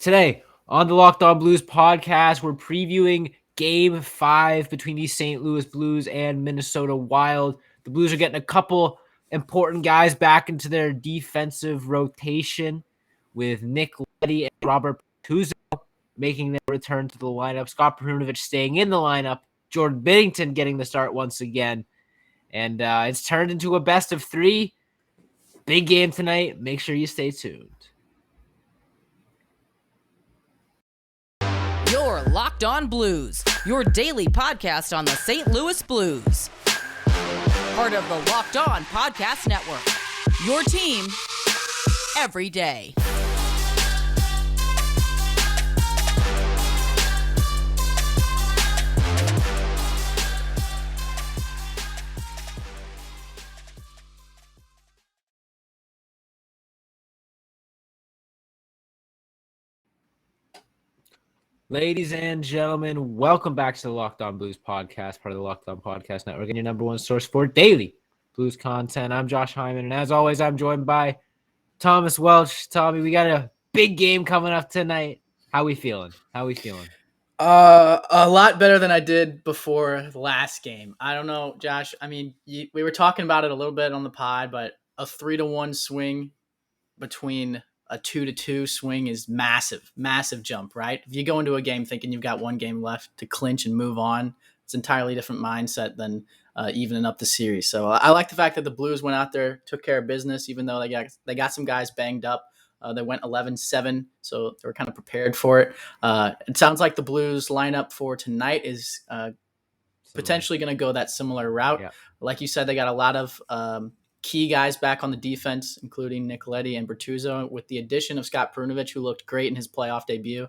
Today on the Locked On Blues podcast, we're previewing Game 5 between the St. Louis Blues and Minnesota Wild. The Blues are getting a couple important guys back into their defensive rotation with Nick Leddy and Robert Tuzo making their return to the lineup. Scott Perunovich staying in the lineup. Jordan Binnington getting the start once again. And it's turned into a best of three. Big game tonight. Make sure you stay tuned. You're Locked On Blues, your daily podcast on the St. Louis Blues. Part of the Locked On Podcast Network, your team every day. Ladies and gentlemen, welcome back to the Locked On Blues podcast, part of the Locked On Podcast Network, and your number one source for daily Blues content. I'm Josh Hyman, and as always, I'm joined by Thomas Welch. Tommy, we got a big game coming up tonight. How we feeling? A lot better than I did before the last game. I don't know, Josh. I mean, we were talking about it a little bit on the pod, but a 3-1 swing between a 2-2 swing is massive jump, right? If you go into a game thinking you've got one game left to clinch and move on, it's an entirely different mindset than evening up the series. So I like the fact that the Blues went out there, took care of business, even though they got some guys banged up. They went 11-7, so they were kind of prepared for it. It sounds like the Blues lineup for tonight is potentially going to go that similar route. Yeah. Like you said, they got a lot of key guys back on the defense, including Nick Leddy and Bertuzzo, with the addition of Scott Perunovich, who looked great in his playoff debut.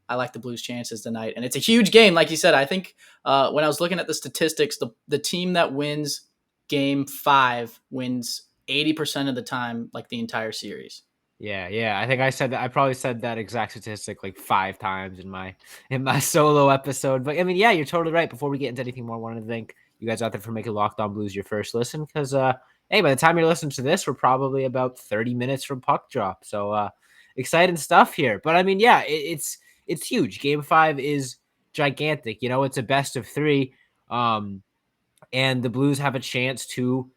I like the Blues' chances tonight. And it's a huge game, like you said. I think when I was looking at the statistics, the team that wins Game 5 wins 80% of the time, like the entire series. Yeah. I think I said that. I probably said that exact statistic like 5 times in my solo episode. But I mean, yeah, you're totally right. Before we get into anything more, I wanted to thank you guys out there for making Locked On Blues your first listen, because hey, by the time you're listening to this, we're probably about 30 minutes from puck drop. So exciting stuff here. But I mean, yeah, it's huge. Game 5 is gigantic. You know, it's a best of 3. And the Blues have a chance to,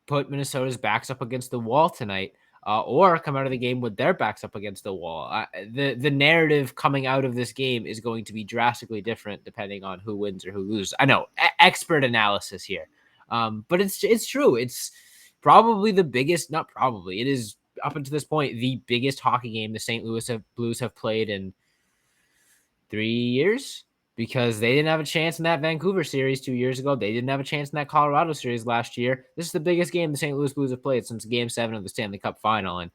put Minnesota's backs up against the wall tonight, or come out of the game with their backs up against the wall. The narrative coming out of this game is going to be drastically different depending on who wins or who loses. I know, expert analysis here. But it's true. It's probably the biggest, not probably, it is up until this point, the biggest hockey game the St. Louis Blues have played in 3 years, because they didn't have a chance in that Vancouver series 2 years ago. They didn't have a chance in that Colorado series last year. This is the biggest game the St. Louis Blues have played since Game 7 of the Stanley Cup Final. And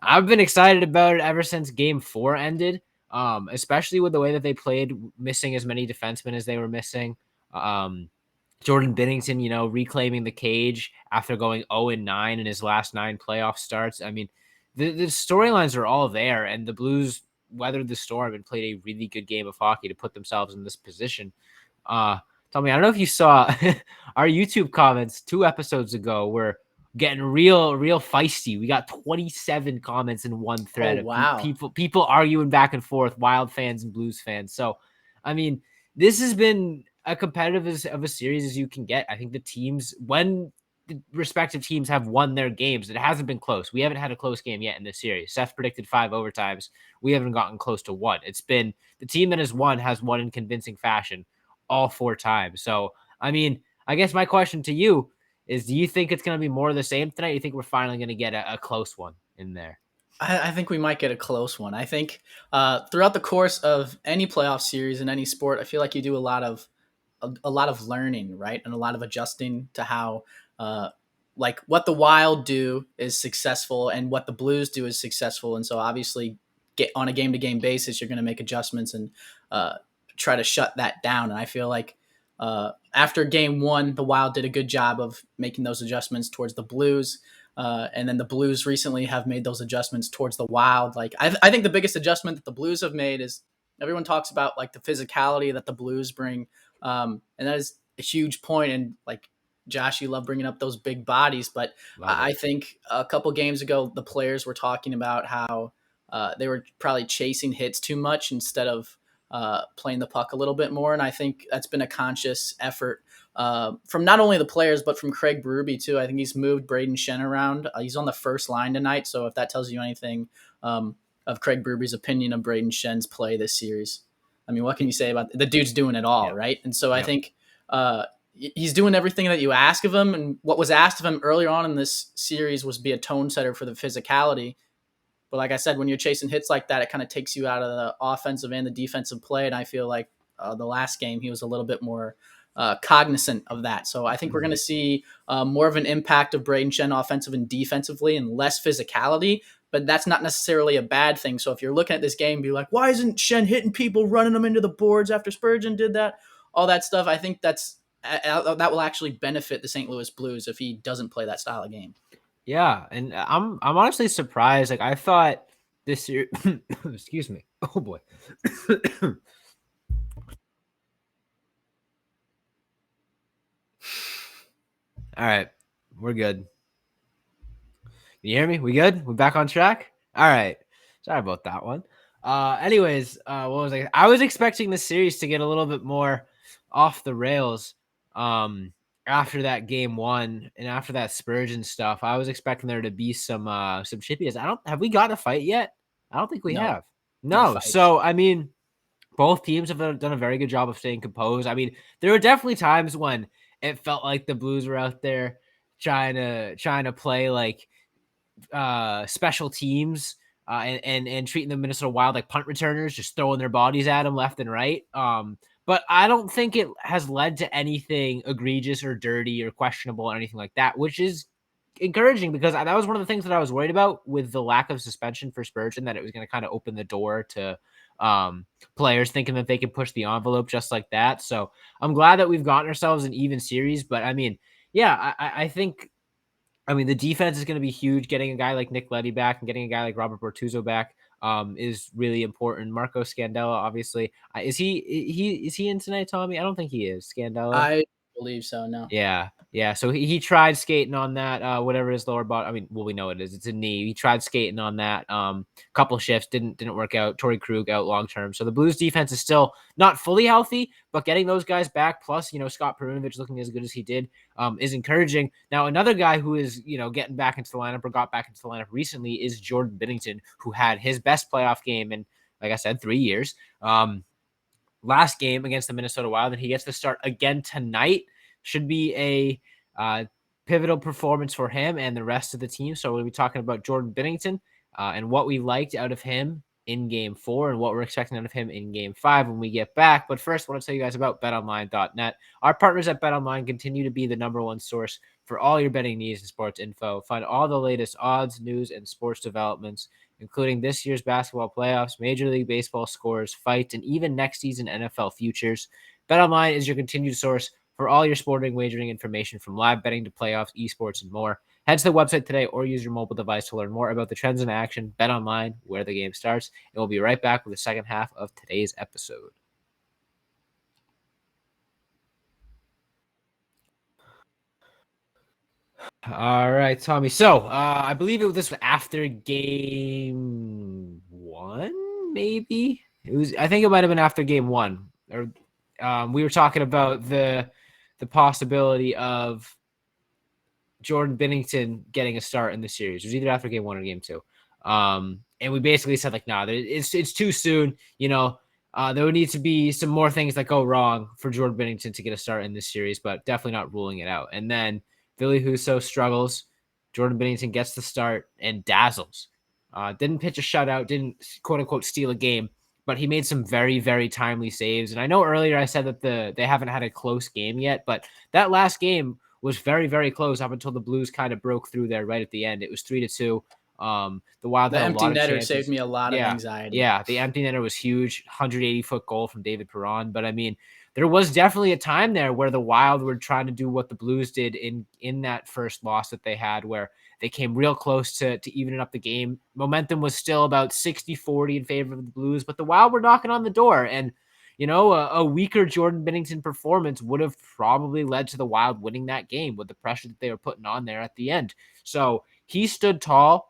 I've been excited about it ever since Game 4 ended, especially with the way that they played, missing as many defensemen as they were missing. Jordan Binnington, reclaiming the cage after going 0-9 in his last 9 playoff starts. I mean, the storylines are all there, and the Blues weathered the storm and played a really good game of hockey to put themselves in this position. Tommy, I don't know if you saw our YouTube comments 2 episodes ago were getting real feisty. We got 27 comments in one thread. Oh, wow. People arguing back and forth, Wild fans and Blues fans. So, I mean, this has been a competitive of a series as you can get. I think the teams, when the respective teams have won their games, it hasn't been close. We haven't had a close game yet in this series. Seth predicted 5 overtimes. We haven't gotten close to 1. It's been the team that has won in convincing fashion all 4 times. So, I mean, I guess my question to you is, do you think it's going to be more of the same tonight? You think we're finally going to get a close one in there? I think we might get a close one. I think throughout the course of any playoff series in any sport, I feel like you do a lot of learning, right? And a lot of adjusting to how like what the Wild do is successful and what the Blues do is successful. And so obviously get on a game-to-game basis, you're going to make adjustments and try to shut that down. And I feel like after Game 1, the Wild did a good job of making those adjustments towards the Blues. And then the Blues recently have made those adjustments towards the Wild. Like I think the biggest adjustment that the Blues have made is, everyone talks about like the physicality that the Blues bring. And that is a huge point. And like, Josh, you love bringing up those big bodies, but I think a couple games ago, the players were talking about how they were probably chasing hits too much instead of playing the puck a little bit more. And I think that's been a conscious effort from not only the players, but from Craig Berube too. I think he's moved Braden Shen around. He's on the first line tonight. So if that tells you anything of Craig Berube's opinion of Braden Shen's play this series, I mean, what can you say about the dude's doing it all, right? And so I think he's doing everything that you ask of him. And what was asked of him earlier on in this series was be a tone setter for the physicality. But like I said, when you're chasing hits like that, it kind of takes you out of the offensive and the defensive play. And I feel like the last game, he was a little bit more cognizant of that. So I think we're going to see more of an impact of Braden Shen offensive and defensively and less physicality. But that's not necessarily a bad thing. So if you're looking at this game, be like, why isn't Shen hitting people, running them into the boards after Spurgeon did that? All that stuff. I think that will actually benefit the St. Louis Blues if he doesn't play that style of game. Yeah, and I'm honestly surprised. Like I thought this year, excuse me. Oh boy. All right, we're good. Can you hear me? We good? We're back on track? All right. Sorry about that one. Anyways, what was I was expecting the series to get a little bit more off the rails. After that game one and after that Spurgeon stuff, I was expecting there to be some chippiness. Have we got a fight yet? I don't think we have. No. So I mean, both teams have done a very good job of staying composed. I mean, there were definitely times when it felt like the Blues were out there trying to play like special teams and treating the Minnesota Wild like punt returners, just throwing their bodies at them left and right. But I don't think it has led to anything egregious or dirty or questionable or anything like that, which is encouraging because that was one of the things that I was worried about with the lack of suspension for Spurgeon, that it was going to kind of open the door to players thinking that they could push the envelope just like that. So I'm glad that we've gotten ourselves an even series. But I mean, yeah, I think, I mean, the defense is going to be huge. Getting a guy like Nick Leddy back and getting a guy like Robert Bortuzzo back is really important. Marco Scandella, obviously, is he in tonight, Tommy? I don't think he is. Scandella, I believe so. No. Yeah. So he tried skating on that, whatever his lower body. I mean, well, we know it is. It's a knee. He tried skating on that. Couple shifts didn't work out. Torrey Krug out long term. So the Blues defense is still not fully healthy, but getting those guys back, plus Scott Perunovich looking as good as he did, is encouraging. Now another guy who is getting back into the lineup or got back into the lineup recently is Jordan Binnington, who had his best playoff game in, like I said, 3 years. Last game against the Minnesota Wild, and he gets to start again tonight. Should be a pivotal performance for him and the rest of the team. So we'll be talking about Jordan Binnington and what we liked out of him in Game 4 and what we're expecting out of him in Game 5 when we get back. But first, I want to tell you guys about betonline.net. Our partners at BetOnline continue to be the #1 source for all your betting needs and sports info. Find all the latest odds, news, and sports developments, including this year's basketball playoffs, Major League Baseball scores, fights, and even next season NFL futures. BetOnline is your continued source for all your sporting wagering information, from live betting to playoffs, esports, and more. Head to the website today or use your mobile device to learn more about the trends in action. Bet online, where the game starts. And we'll be right back with the second half of today's episode. All right, Tommy. So I believe this was after Game 1, maybe. I think it might have been after Game 1. Or we were talking about the possibility of Jordan Binnington getting a start in the series. It was either after Game 1 or Game 2. And we basically said, like, nah, it's too soon. There would need to be some more things that go wrong for Jordan Binnington to get a start in this series, but definitely not ruling it out. And then Billy Husso struggles. Jordan Binnington gets the start and dazzles. Didn't pitch a shutout, didn't quote-unquote steal a game, but he made some very, very timely saves. And I know earlier I said that they haven't had a close game yet, but that last game was very, very close up until the Blues kind of broke through there right at the end. It was 3-2. The Wild had a empty lot of netter chances. saved me a lot of anxiety. Yeah, the empty netter was huge, 180-foot goal from David Perron. But I mean, there was definitely a time there where the Wild were trying to do what the Blues did in that first loss that they had, where they came real close to evening up the game. Momentum was still about 60-40 in favor of the Blues, but the Wild were knocking on the door. And, a weaker Jordan Binnington performance would have probably led to the Wild winning that game with the pressure that they were putting on there at the end. So he stood tall.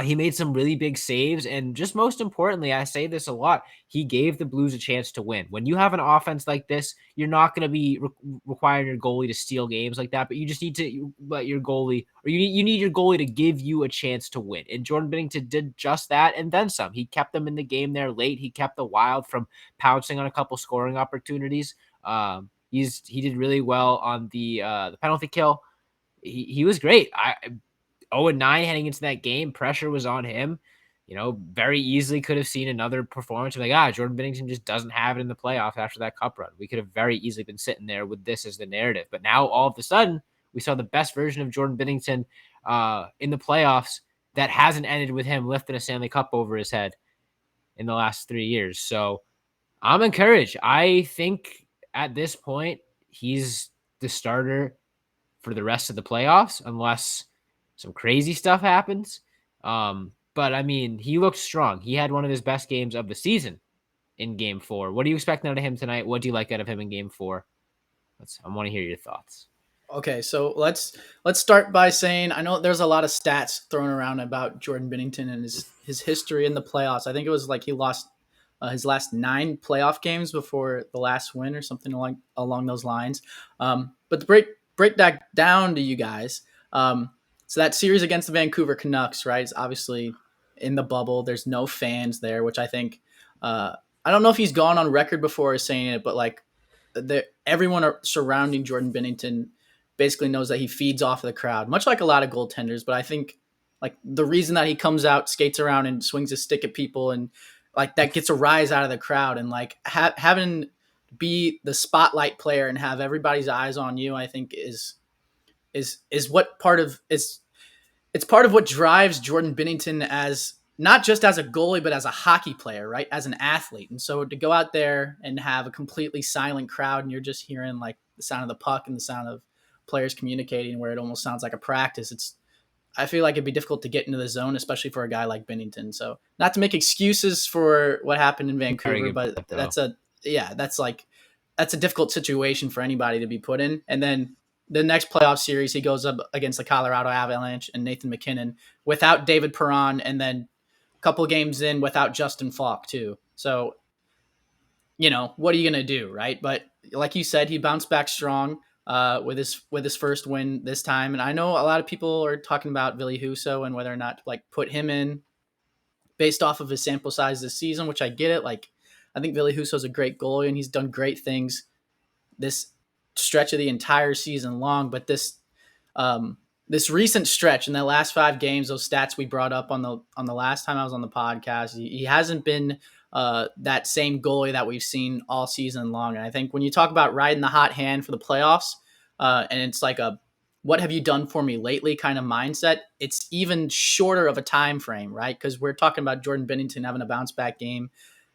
He made some really big saves, and just most importantly, I say this a lot, he gave the Blues a chance to win. When you have an offense like this, you're not going to be requiring your goalie to steal games like that, but you just need to let your goalie, or you need your goalie to give you a chance to win. And Jordan Binnington did just that, and then some. He kept them in the game there late. He kept the Wild from pouncing on a couple scoring opportunities. He did really well on the penalty kill. He was great. 0-9 heading into that game. Pressure was on him. Very easily could have seen another performance. Like, Jordan Binnington just doesn't have it in the playoffs after that cup run. We could have very easily been sitting there with this as the narrative. But now all of a sudden, we saw the best version of Jordan Binnington in the playoffs that hasn't ended with him lifting a Stanley Cup over his head in the last 3 years. So I'm encouraged. I think at this point, he's the starter for the rest of the playoffs, unless some crazy stuff happens. But I mean, he looked strong. He had one of his best games of the season in Game 4. What are you expecting out of him tonight? What do you like out of him in Game 4? I want to hear your thoughts. Okay, so let's start by saying I know there's a lot of stats thrown around about Jordan Binnington and his history in the playoffs. I think it was like he lost his last 9 playoff games before the last win or something along those lines. But to break that down to you guys, so that series against the Vancouver Canucks, right, is obviously in the bubble. There's no fans there, which I think I don't know if he's gone on record before as saying it, but like everyone surrounding Jordan Binnington basically knows that he feeds off of the crowd, much like a lot of goaltenders. But I think like the reason that he comes out, skates around, and swings a stick at people, and like that gets a rise out of the crowd, and like having be the spotlight player and have everybody's eyes on you, I think is what part of it's part of what drives Jordan Binnington as not just as a goalie, but as a hockey player, right? As an athlete. And so to go out there and have a completely silent crowd and you're just hearing like the sound of the puck and the sound of players communicating where it almost sounds like a practice, I feel like it'd be difficult to get into the zone, especially for a guy like Binnington. So not to make excuses for what happened in Vancouver, but that's a difficult situation for anybody to be put in. And then the next playoff series, he goes up against the Colorado Avalanche and Nathan MacKinnon without David Perron, and then a couple of games in without Justin Falk too. So, what are you going to do, right? But like you said, he bounced back strong with his first win this time. And I know a lot of people are talking about Ville Husso and whether or not to like put him in based off of his sample size this season, which I get it. Like, I think Ville Husso is a great goalie and he's done great things this stretch of the entire season long, but this recent stretch in the last 5 games, those stats we brought up on the last time I was on the podcast, he hasn't been that same goalie that we've seen all season long. And I think when you talk about riding the hot hand for the playoffs, and it's like a what have you done for me lately kind of mindset, it's even shorter of a time frame, right? Because we're talking about Jordan Binnington having a bounce back game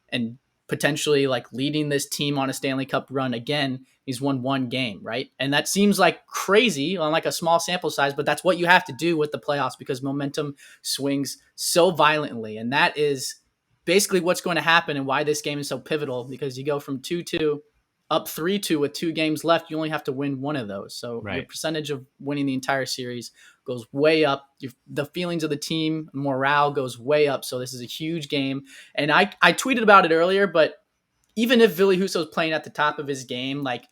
and potentially like leading this team on a Stanley Cup run again. He's won 1 game, right? And that seems like crazy on like a small sample size, but that's what you have to do with the playoffs because momentum swings so violently. And that is basically what's going to happen and why this game is so pivotal, because you go from 2-2 up 3-2 with 2 games left. You only have to win one of those. So Your percentage of winning the entire series goes way up. The feelings of the team, morale goes way up. So this is a huge game. And I tweeted about it earlier, but even if Ville Husso is playing at the top of his game, like,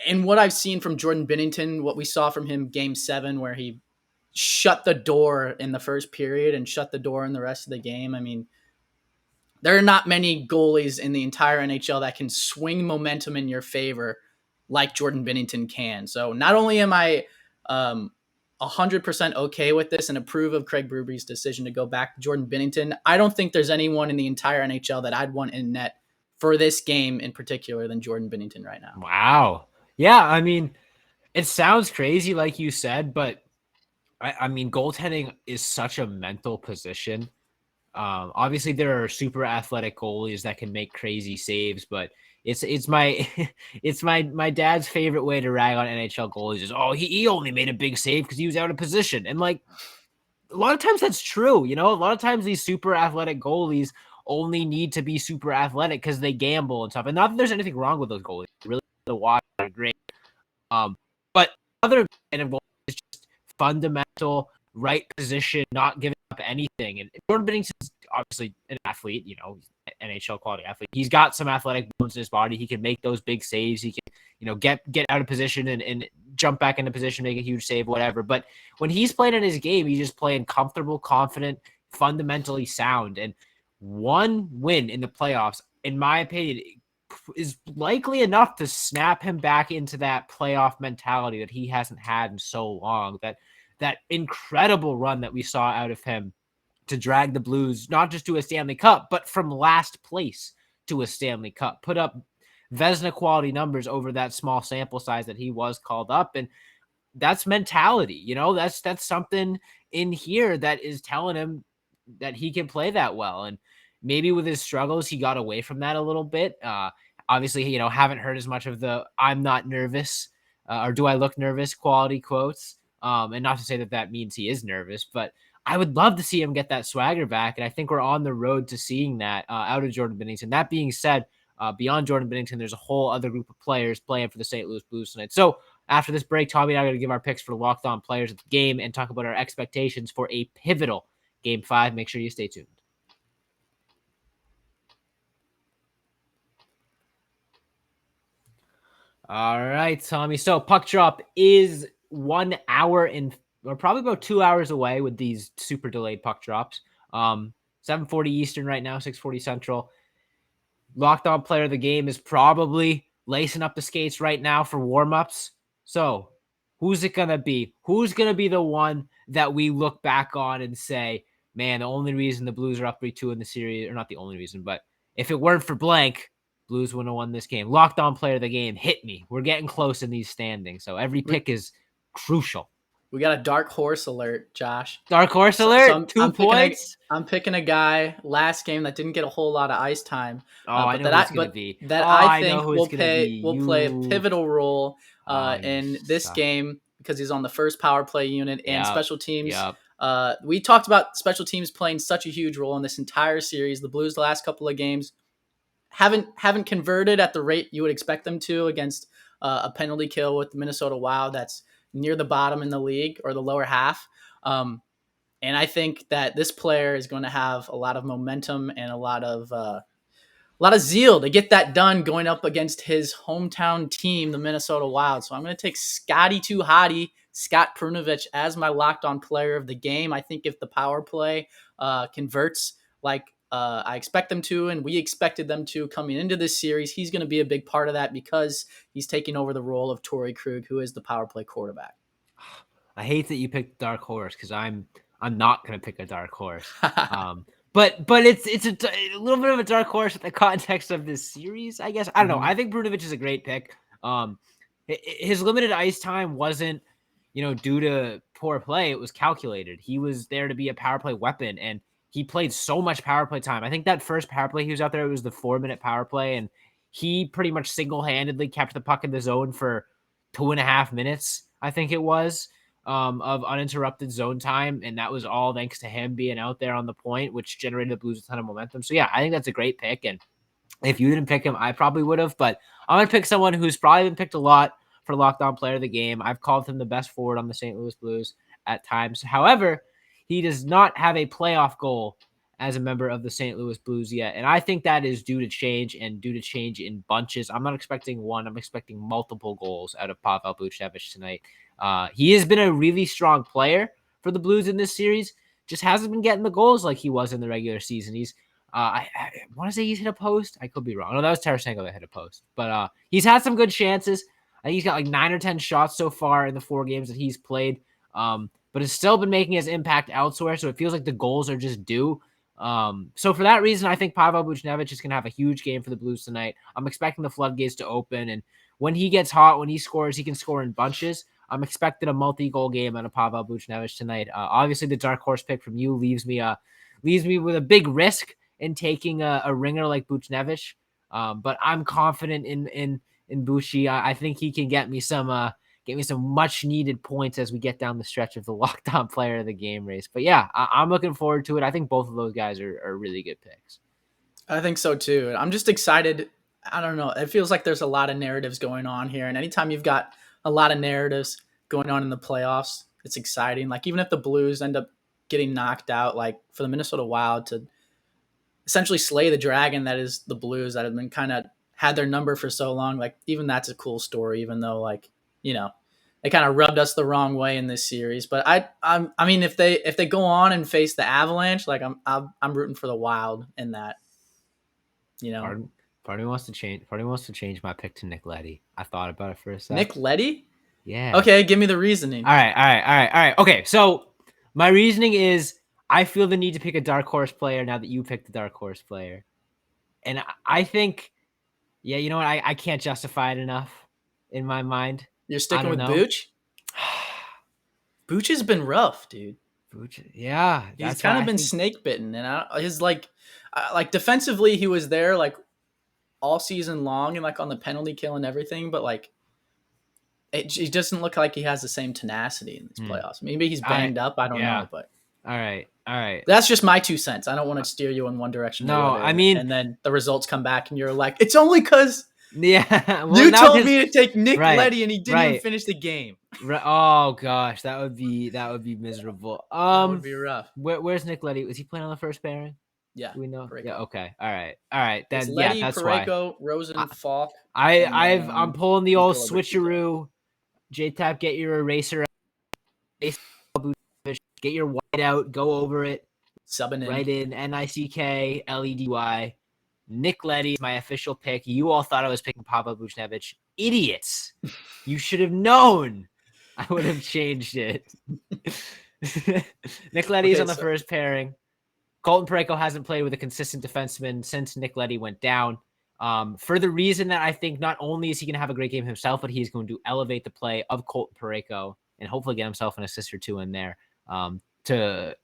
and what I've seen from Jordan Binnington, what we saw from him Game 7, where he shut the door in the first period and shut the door in the rest of the game. I mean, there are not many goalies in the entire NHL that can swing momentum in your favor like Jordan Binnington can. So not only am I 100% okay with this and approve of Craig Berube decision to go back to Jordan Binnington, I don't think there's anyone in the entire NHL that I'd want in net for this game in particular than Jordan Binnington right now. Wow. Yeah, I mean, it sounds crazy like you said, but I mean, goaltending is such a mental position. Obviously, there are super athletic goalies that can make crazy saves, but it's my my dad's favorite way to rag on NHL goalies is, he only made a big save because he was out of position, and like a lot of times that's true. A lot of times these super athletic goalies only need to be super athletic because they gamble and stuff. And not that there's anything wrong with those goalies. Really, the watch are great. But other kind of goalies is just fundamental right position, not giving up anything. And Jordan Binnington's obviously an athlete, NHL quality athlete. He's got some athletic bones in his body. He can make those big saves. He can, get out of position and jump back into position, make a huge save, whatever. But when he's playing in his game, he's just playing comfortable, confident, fundamentally sound. And one win in the playoffs, in my opinion, is likely enough to snap him back into that playoff mentality that he hasn't had in so long. That incredible run that we saw out of him to drag the Blues not just to a Stanley Cup, but from last place to a Stanley Cup. Put up Vezina quality numbers over that small sample size that he was called up. And that's mentality, that's something in here that is telling him that he can play that well. And maybe with his struggles, he got away from that a little bit. Obviously, haven't heard as much of the "I'm not nervous" or "Do I look nervous" quality quotes. And not to say that means he is nervous, but I would love to see him get that swagger back. And I think we're on the road to seeing that out of Jordan Binnington. That being said, beyond Jordan Binnington, there's a whole other group of players playing for the St. Louis Blues tonight. So after this break, Tommy and I are going to give our picks for locked on players of the game and talk about our expectations for a pivotal Game 5. Make sure you stay tuned. All right, Tommy. So puck drop is 1 hour or probably about 2 hours away with these super delayed puck drops. 7:40 Eastern right now, 6:40 Central. Locked on player of the game is probably lacing up the skates right now for warmups. So who's it going to be? Who's going to be the one that we look back on and say, man, the only reason the Blues are up 3-2 in the series, or not the only reason, but if it weren't for blank, Blues wouldn't have won this game. Locked on player of the game, hit me. We're getting close in these standings, so every pick is crucial. We got a dark horse alert, Josh. Dark horse alert, 2 points. I'm picking a guy last game that didn't get a whole lot of ice time. I know who it's going to be. I think will play a pivotal role in this game because he's on the first power play unit and special teams. Yep. We talked about special teams playing such a huge role in this entire series. The Blues, the last couple of games, haven't converted at the rate you would expect them to against a penalty kill with the Minnesota Wild that's near the bottom in the league or the lower half. And I think that this player is going to have a lot of momentum and a lot of zeal to get that done going up against his hometown team, the Minnesota Wild. So I'm going to take Scotty 2 Hottie, Scott Perunovich, as my locked on player of the game. I think if the power play converts like I expect them to, and we expected them to coming into this series, he's going to be a big part of that because he's taking over the role of Torrey Krug, who is the power play quarterback. I hate that you picked dark horse because I'm not going to pick a dark horse. But it's a little bit of a dark horse in the context of this series, I guess. I don't know. I think Perunovich is a great pick. His limited ice time wasn't, due to poor play. It was calculated. He was there to be a power play weapon, and he played so much power play time. I think that first power play he was out there, it was the 4-minute power play, and he pretty much single-handedly kept the puck in the zone for 2.5 minutes, I think it was, of uninterrupted zone time, and that was all thanks to him being out there on the point, which generated the Blues a ton of momentum. So, yeah, I think that's a great pick, and if you didn't pick him, I probably would have, but I'm going to pick someone who's probably been picked a lot for Locked On Player of the Game. I've called him the best forward on the St. Louis Blues at times. However, he does not have a playoff goal as a member of the St. Louis Blues yet. And I think that is due to change in bunches. I'm not expecting one. I'm expecting multiple goals out of Pavel Buchnevich tonight. He has been a really strong player for the Blues in this series. Just hasn't been getting the goals like he was in the regular season. He's I want to say he's hit a post. I could be wrong. No, that was Tarasenko that hit a post. But he's had some good chances. I think he's got like 9 or 10 shots so far in the 4 games that he's played. But has still been making his impact elsewhere, so it feels like the goals are just due. So for that reason, I think Pavel Buchnevich is going to have a huge game for the Blues tonight. I'm expecting the floodgates to open, and when he gets hot, when he scores, he can score in bunches. I'm expecting a multi-goal game out of Pavel Buchnevich tonight. Obviously, the dark horse pick from you leaves me with a big risk in taking a ringer like Buchnevich. But I'm confident in Buchy. I think he can get me some much needed points as we get down the stretch of the Locked On Player of the Game race. But yeah, I'm looking forward to it. I think both of those guys are really good picks. I think so too. I'm just excited. I don't know. It feels like there's a lot of narratives going on here. And anytime you've got a lot of narratives going on in the playoffs, it's exciting. Like even if the Blues end up getting knocked out, like for the Minnesota Wild to essentially slay the dragon that is the Blues that have been kind of had their number for so long, like even that's a cool story, even though like, you know, they kind of rubbed us the wrong way in this series. But I mean, if they go on and face the Avalanche, like I'm rooting for the Wild in that. You know, part of me wants to change. Part of me wants to change my pick to Nick Leddy. I thought about it for a sec. Nick Leddy. Yeah. Okay, give me the reasoning. All right. Okay, so my reasoning is I feel the need to pick a dark horse player now that you picked the dark horse player, and I think, yeah, you know what? I can't justify it enough in my mind. You're sticking with Booch. Booch has been rough, dude. Booch, yeah, he's kind of been snake bitten, and his like defensively, he was there like all season long and like on the penalty kill and everything, but like it doesn't look like he has the same tenacity in these playoffs. Maybe he's banged up. I don't know, but all right. That's just my 2 cents. I don't want to steer you in one direction. No, I mean, and then the results come back and you're like, it's only because well, you told me to take Nick Leddy and he didn't even finish the game. Oh gosh, that would be miserable. That would be rough. Where's Nick Leddy? Was he playing on the first pairing? Yeah, do we know? Parayko. Yeah. Okay. All right. Then it's Leddy, that's Parayko, why. Rosen, Falk. I'm pulling the old switcheroo. J-Tap, get your eraser out. Get your white out. Go over it. Subbing in. Right in. NICK-LEDY. Nick Leddy is my official pick. You all thought I was picking Pavel Buchnevich. Idiots. You should have known. I would have changed it. Nick Leddy is on the first pairing. Colton Parayko hasn't played with a consistent defenseman since Nick Leddy went down. For the reason that I think not only is he going to have a great game himself, but he's going to elevate the play of Colton Parayko and hopefully get himself an assist or two in there to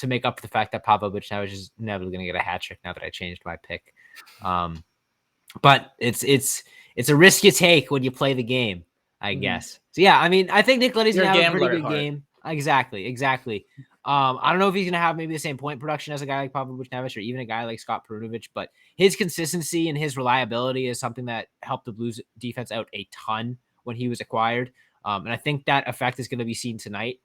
make up for the fact that Pavel Buchnevich is never going to get a hat trick now that I changed my pick. But it's a risk you take when you play the game, I guess. So yeah, I mean, I think Nick Leddy's going to have a pretty good game. Exactly. I don't know if he's going to have maybe the same point production as a guy like Pavel Buchnevich or even a guy like Scott Perunovich, but his consistency and his reliability is something that helped the Blues defense out a ton when he was acquired. And I think that effect is going to be seen tonight.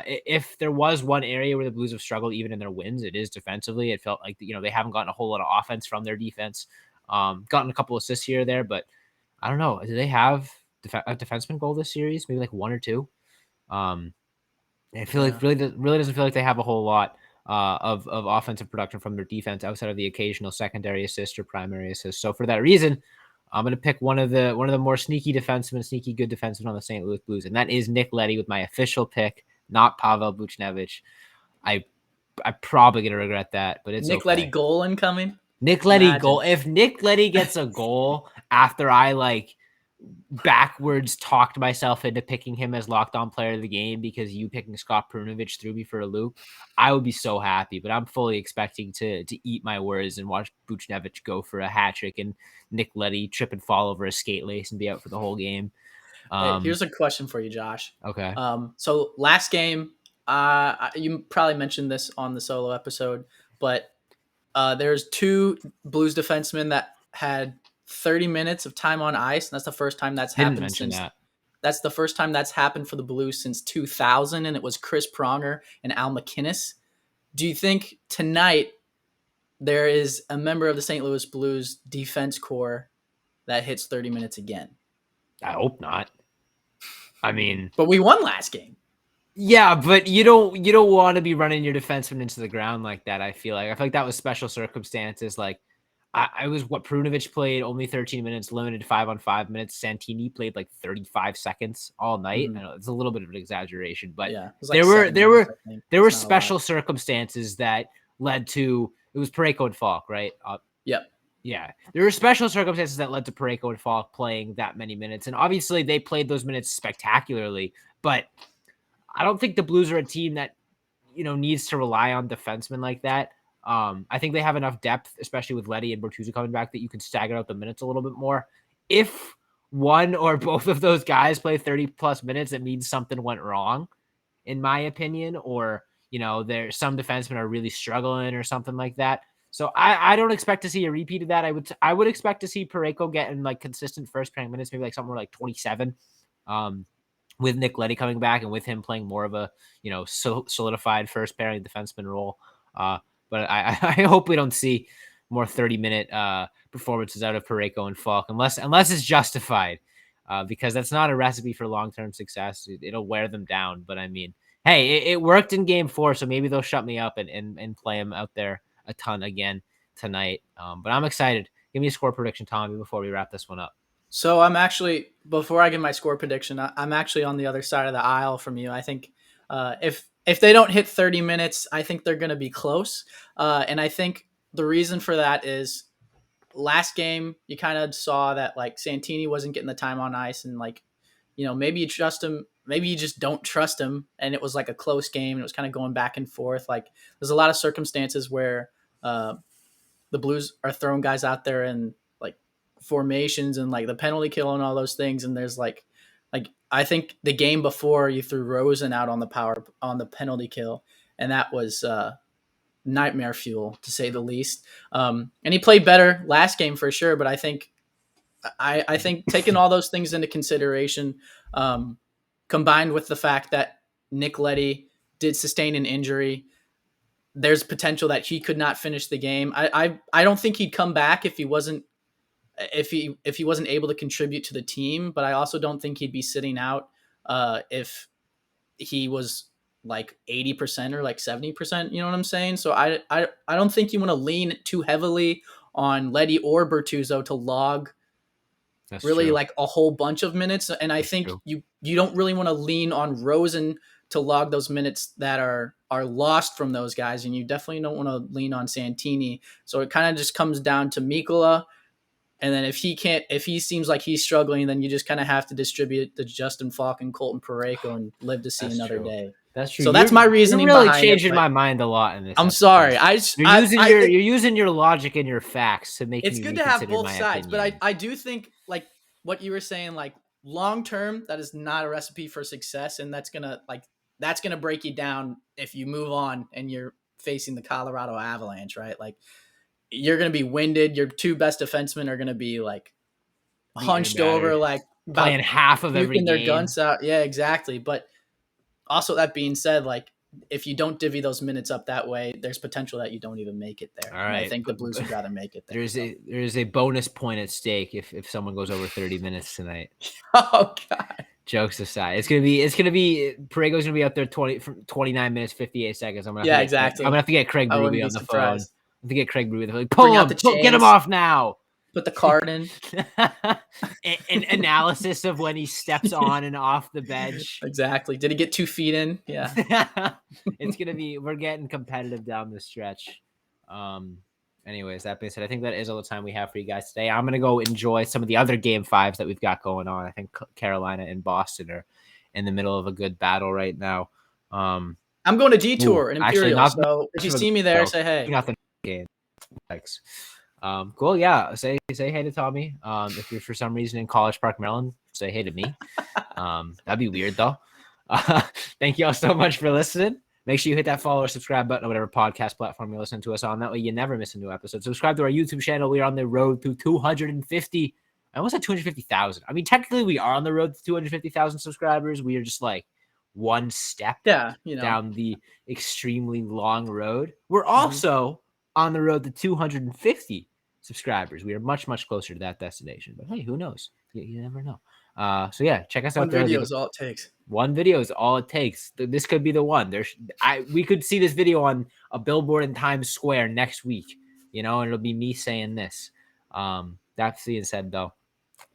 If there was one area where the Blues have struggled even in their wins, it is defensively. It felt like, they haven't gotten a whole lot of offense from their defense. Gotten a couple assists here or there, but I don't know. Do they have a defenseman goal this series? Maybe like one or two? I feel like really doesn't feel like they have a whole lot of offensive production from their defense outside of the occasional secondary assist or primary assist. So for that reason, I'm going to pick one of the more sneaky good defensemen on the St. Louis Blues, and that is Nick Leddy with my official pick, not Pavel Buchnevich. I'm probably going to regret that, but it's Nick Leddy goal incoming. Nick Leddy goal. If Nick Leddy gets a goal after I backwards talked myself into picking him as locked on player of the game because you picking Scott Perunovich threw me for a loop, I would be so happy. But I'm fully expecting to eat my words and watch Buchnevich go for a hat trick and Nick Leddy trip and fall over a skate lace and be out for the whole game. Hey, here's a question for you, Josh. Okay. So last game, you probably mentioned this on the solo episode, but there's two Blues defensemen that had 30 minutes of time on ice, and that's the first time that's happened That's the first time that's happened for the Blues since 2000, and it was Chris Pronger and Al McInnes. Do you think tonight there is a member of the St. Louis Blues defense core that hits 30 minutes again? I hope not. I mean, but we won last game. Yeah, but you don't want to be running your defenseman into the ground like that. I feel like that was special circumstances. I was Perunovich played only 13 minutes, limited to 5-on-5 minutes. Santini played 35 seconds all night. I know it's a little bit of an exaggeration, but yeah, there were special circumstances that led to it was Parayko and Falk, right? Yep. Yeah, there were special circumstances that led to Parayko and Falk playing that many minutes, and obviously they played those minutes spectacularly. But I don't think the Blues are a team that needs to rely on defensemen like that. I think they have enough depth, especially with Leddy and Bertuzzi coming back, that you can stagger out the minutes a little bit more. If one or both of those guys play 30-plus minutes, it means something went wrong, in my opinion, or, there's some defensemen are really struggling or something like that. So I don't expect to see a repeat of that. I would expect to see Parayko getting consistent first pairing minutes, maybe somewhere 27, with Nick Leddy coming back and with him playing more of a, solidified first pairing defenseman role. But I hope we don't see more 30-minute performances out of Parayko and Falk unless it's justified, because that's not a recipe for long-term success. It'll wear them down. But I mean, hey, it worked in game 4, so maybe they'll shut me up and play him out there a ton again tonight. But I'm excited. Give me a score prediction, Tommy, before we wrap this one up. So I'm actually, before I give my score prediction, I'm actually on the other side of the aisle from you. I think if they don't hit 30 minutes, I think they're going to be close. And I think the reason for that is last game, you kind of saw that like Santini wasn't getting the time on ice, and like, maybe you trust him, maybe you just don't trust him. And it was like a close game, and it was kind of going back and forth. Like there's a lot of circumstances where the Blues are throwing guys out there and like formations and like the penalty kill and all those things. And there's like I think the game before you threw Rosen out on the penalty kill, and that was nightmare fuel to say the least. And he played better last game for sure, but I think taking all those things into consideration, combined with the fact that Nick Leddy did sustain an injury, there's potential that he could not finish the game. I don't think he'd come back if he wasn't able to contribute to the team, but I also don't think he'd be sitting out if he was like 80% or like 70%, you know what I'm saying? So I don't think you want to lean too heavily on Leddy or Bertuzzo to log That's really true. like a whole bunch of minutes. And I think true. you don't really want to lean on Rosen to log those minutes that are lost from those guys. And you definitely don't want to lean on Santini. So it kind of just comes down to Mikkola. And then if he seems like he's struggling, then you just kind of have to distribute the Justin Falk and Colton Parayko and live to see another day. That's true. So that's my reasoning. You're really behind changing it, my mind a lot in this. I'm episode. sorry. You're using your logic and your facts to make. It's me good to have reconsider both my sides, opinion. but I do think like what you were saying, like long term, that is not a recipe for success, and that's gonna break you down if you move on and you're facing the Colorado Avalanche, right? Like you're gonna be winded. Your two best defensemen are gonna be like hunched over, like playing half of every game. Their guns out. Yeah, exactly. But also that being said, like if you don't divvy those minutes up that way, there's potential that you don't even make it there. All right. I think the Blues would rather make it there. There's a bonus point at stake if someone goes over 30 minutes tonight. Oh God. Jokes aside, it's gonna be Parayko's gonna be up there 29 minutes 58 seconds. Exactly. I'm gonna have to get Craig Ruby on the phone. I'm gonna get Craig Ruby. Like, get him off now. Put the card in. An analysis of when he steps on and off the bench. Exactly. Did he get 2 feet in? Yeah. We're getting competitive down the stretch. Anyways, that being said, I think that is all the time we have for you guys today. I'm going to go enjoy some of the other game 5s that we've got going on. I think Carolina and Boston are in the middle of a good battle right now. I'm going to Detour in Imperial. Actually, so if you see me there, say hey. Not the game. Thanks. Cool. Yeah. Say hey to Tommy. If you're for some reason in College Park, Maryland, say hey to me. That'd be weird though. Thank you all so much for listening. Make sure you hit that follow or subscribe button on whatever podcast platform you're listening to us on. That way you never miss a new episode. Subscribe to our YouTube channel. We are on the road to 250. I almost said 250,000. I mean, technically we are on the road to 250,000 subscribers. We are just like one step down the extremely long road. We're also on the road to 250 subscribers. We are much, much closer to that destination. But hey, who knows? You never know. So yeah, check us out. One video is all it takes. One video is all it takes. This could be the one. We could see this video on a billboard in Times Square next week, and it'll be me saying this. That being said, though,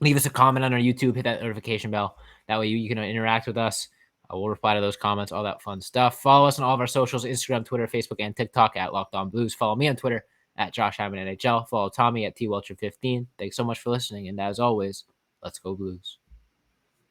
leave us a comment on our YouTube, hit that notification bell. That way you can interact with us. We'll reply to those comments, all that fun stuff. Follow us on all of our socials, Instagram, Twitter, Facebook, and TikTok at Locked On Blues. Follow me on Twitter at Josh Hammond NHL. Follow Tommy at TWelcher15. Thanks so much for listening. And as always, let's go Blues.